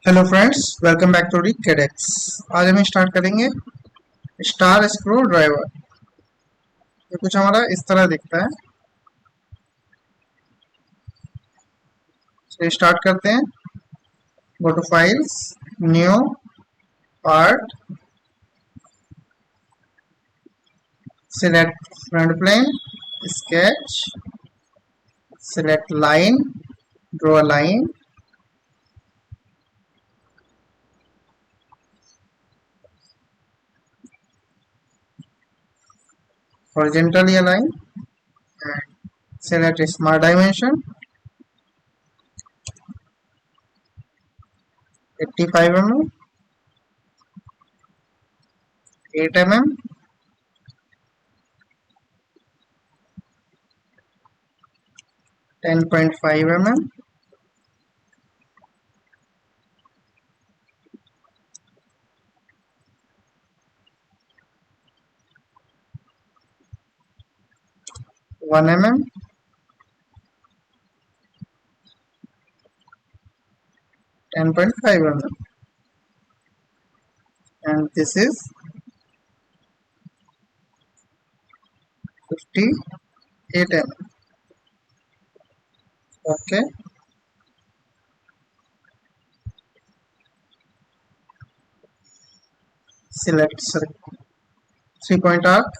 Hello friends, welcome back to the Caddx। आज हम start करेंगे स्टार स्क्रू ड्राइवर। ये कुछ हमारा इस तरह दिखता है। चलिए स्टार्ट करते हैं। Go to files, new, part, select front plane, sketch, select line, draw a line, horizontally align, and select smart dimension 85 mm, 8 mm, 10.5 mm, 1 mm, 10.5 mm, and this is 58 mm. Okay, select 3-point arc,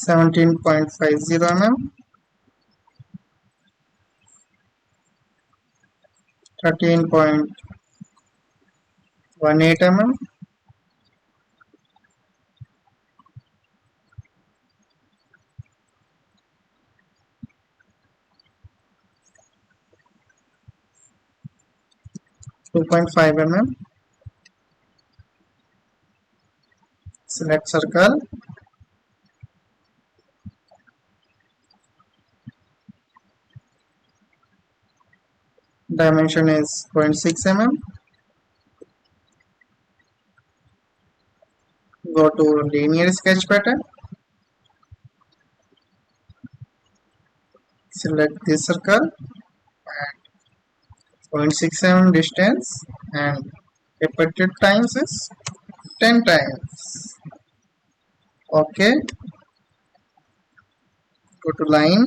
(17.50 mm), 13.18 mm, 2.5 mm. Select circle, dimension is 0.6 mm. Go to linear sketch pattern, select this circle and 0.6 mm distance, and repeated times is 10 times. Okay, go to line,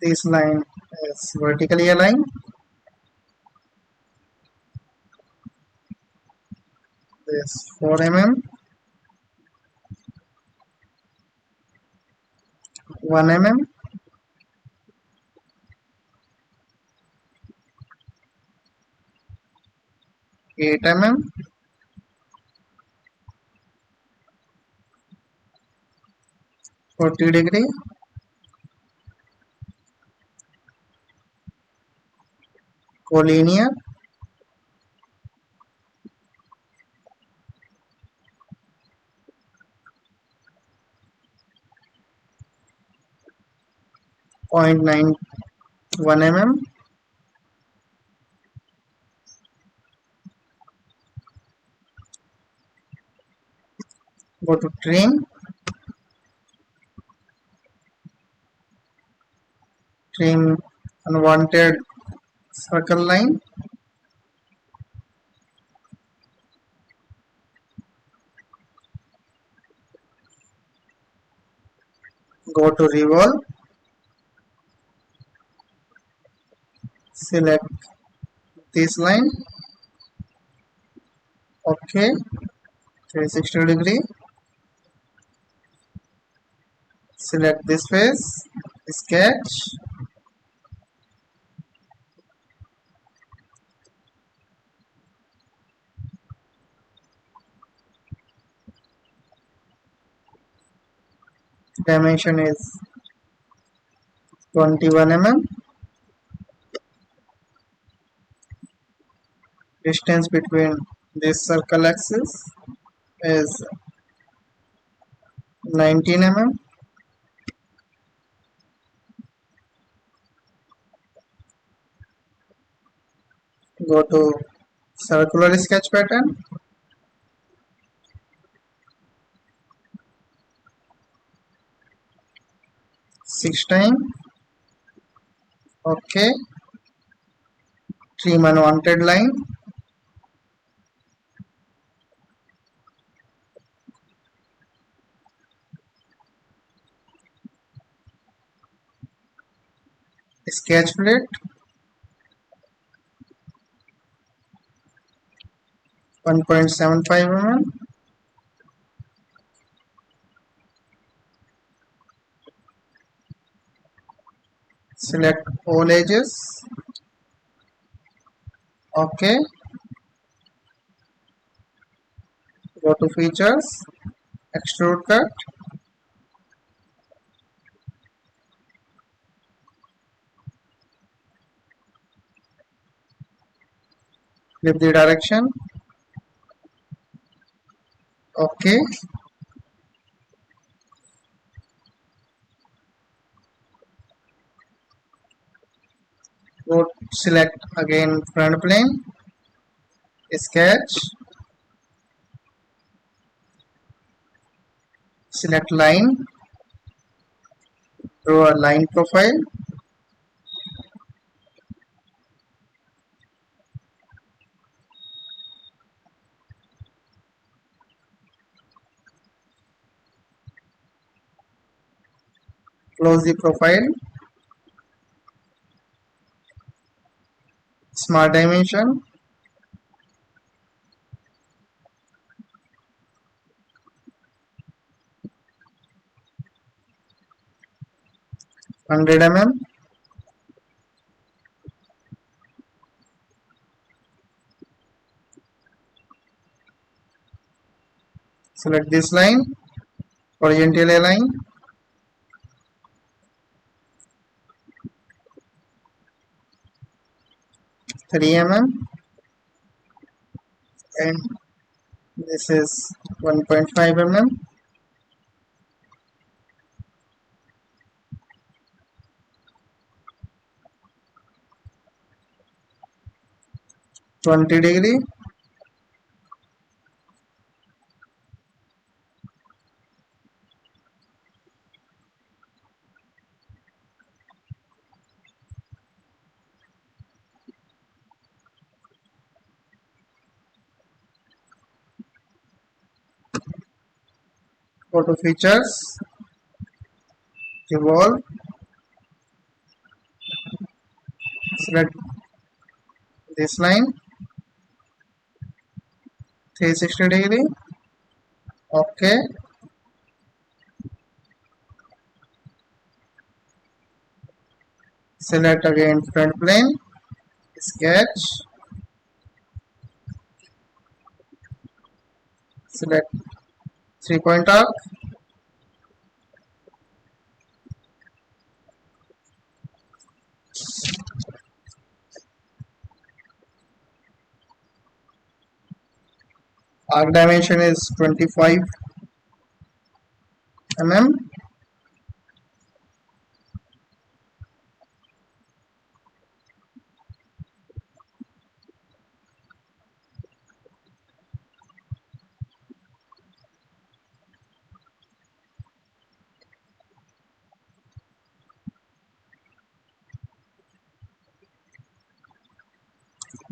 this line is vertically aligned, this 4 mm, 1 mm, 8 mm, 40 degree, collinear, 0.91 mm, go to trim unwanted circle line, go to revolve, select this line, okay, 360 degree, select this face, sketch, dimension is 21 mm, distance between this circle axis is 19 mm. Go to circular sketch pattern, 6 times. Okay. Trim unwanted line. Sketch plate, 1.75 mm. Select all edges. Okay. Go to features, extrude cut, flip the direction. Okay. Go select again front plane, sketch, select line, draw a line profile, close the profile, smart dimension, 100 mm, select this line, horizontally align, 3 mm, and this is 1.5 mm, 20 degree, go to features, revolve, select this line, 360 degree, okay, select again front plane, sketch, select 3-point arc, arc dimension is 25 mm,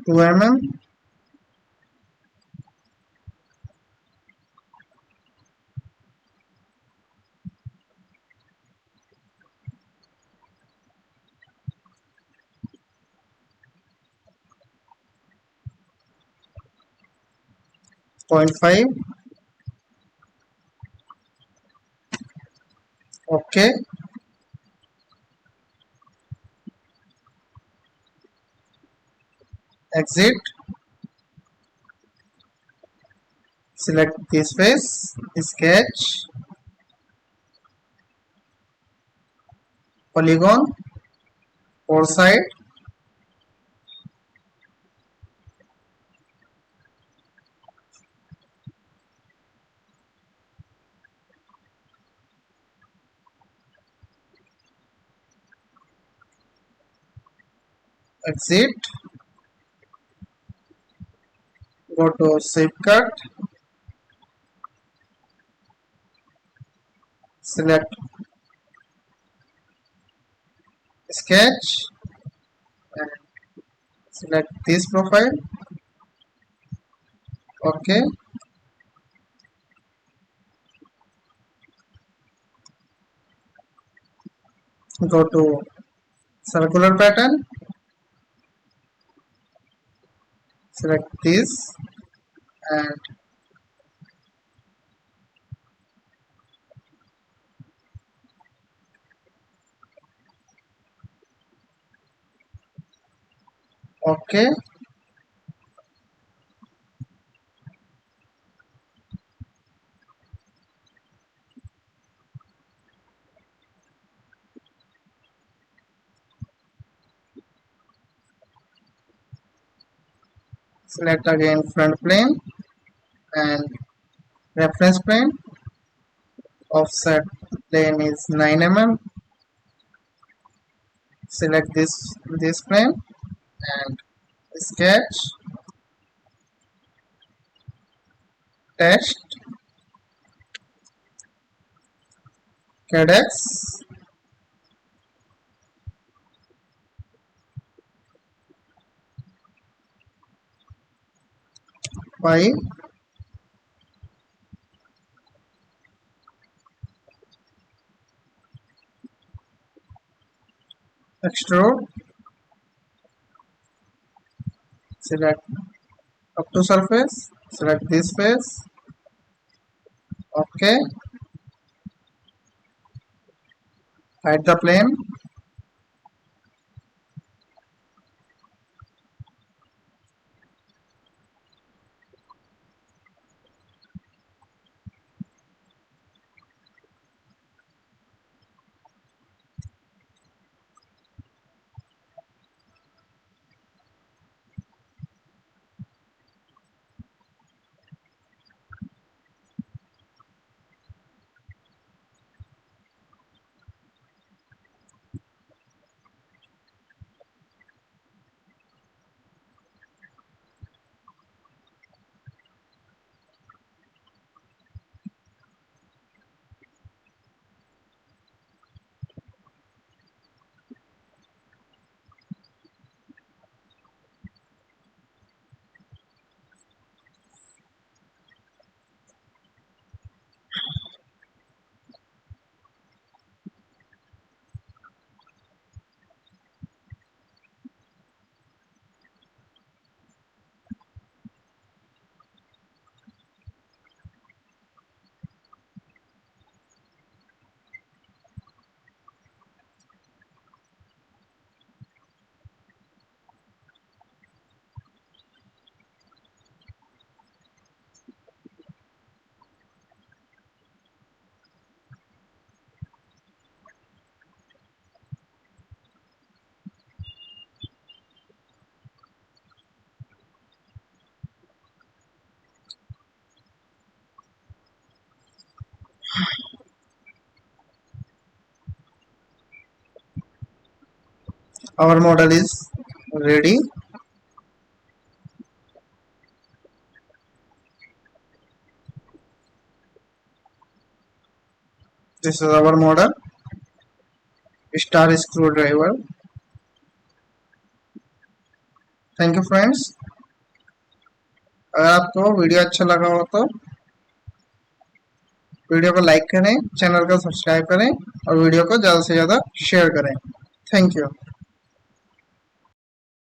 2 mm, point 0.5, okay, exit, select this face, sketch, polygon, 4 side, exit, go to shortcut, select sketch and select this profile. Okay, go to circular pattern, select this and okay, select again front plane and reference plane, offset plane is 9 mm, select this plane and sketch, text, Caddx, pipe, extrude, select up to surface, select this face, okay, hide the plane, our model is ready. This is our model, star screwdriver. Thank you friends, अगर आपको video अच्छा लगा हो तो video को like करें, channel को subscribe करें और वीडियो को ज़्यादा से ज़्यादा शेयर करें। Thank you.